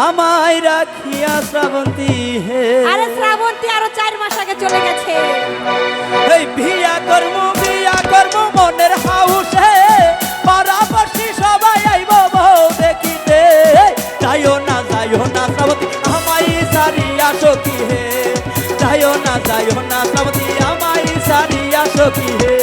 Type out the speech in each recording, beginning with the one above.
আমায় রাখিয়া শ্রাবন্তী হে। আরে শ্রাবন্তী আরো 4 মাস আগে চলে গেছে। এই বিয়া করব মনের হাউসে, পাড়াপড়শি সবাই আইব বউ দেখিতে। যাইও না শ্রাবন্তী আমায় সারিয়া সখী হে। যাইও না শ্রাবন্তী আমায় সারিয়া সখী হে।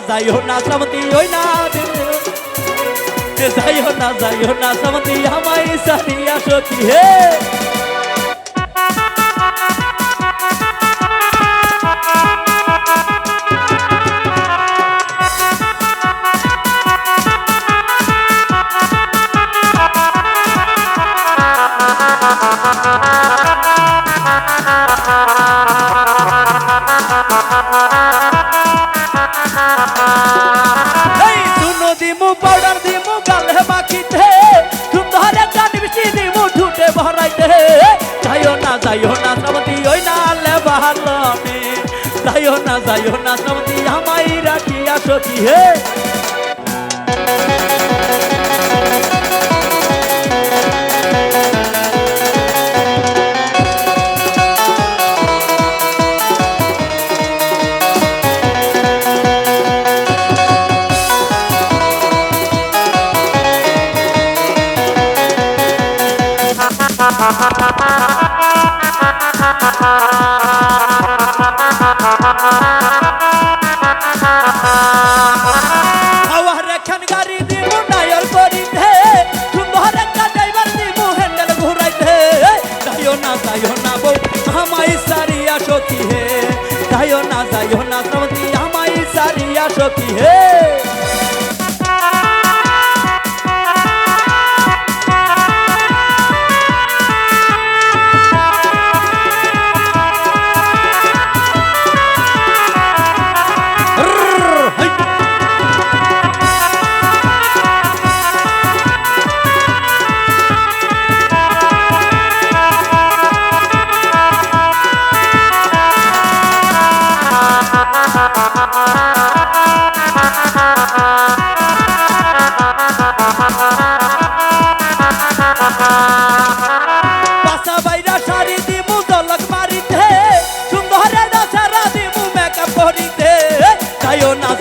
যাইও না শ্রাবন্তী ওই না, যাইও না শ্রাবন্তী আমায় সারিয়া সখী হে। পাউডার দিমু গালে মাখিতে, সুন্দর একটা মিষ্টি দিমু ঠুটে ভরাইতে। যাইও না শ্রাবন্তী ওই নালে বাহালনে। যাইও না শ্রাবন্তী আমায় রাখিয়া সখী হে। গাড়ি দিব নায়র করিতে, সুন্দর একটা ড্রাইভার দিব হ্যান্ডেল ঘুরাইতে। যাইও না বউ আমায় সারিয়া সখী হে। যাইও না শ্রাবন্তী আমায় সারিয়া সখী হে।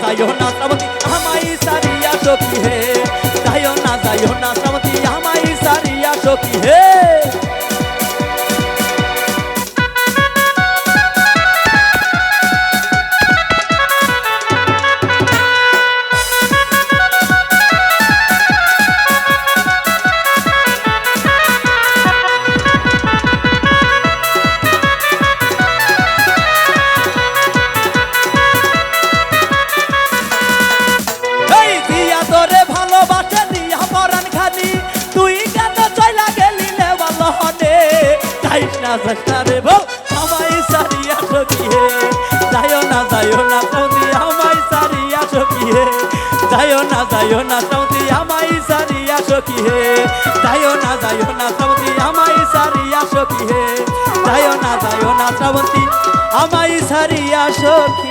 যাইও না শ্রাবন্তী আমায় সারিয়া সখী হে। যাইও না শ্রাবন্তী আমায় সারিয়া সখী হে। রে বউ আমায় সারিয়া সখী হে। যাইও না শ্রাবন্তী আমায় সারিয়া সখী হে। যাইও না শ্রাবন্তী আমায় সারিয়া সখী হে। যাইও না শ্রাবন্তী আমায় সারিয়া সখী হে। যাইও না শ্রাবন্তী আমায় সারিয়া সখী।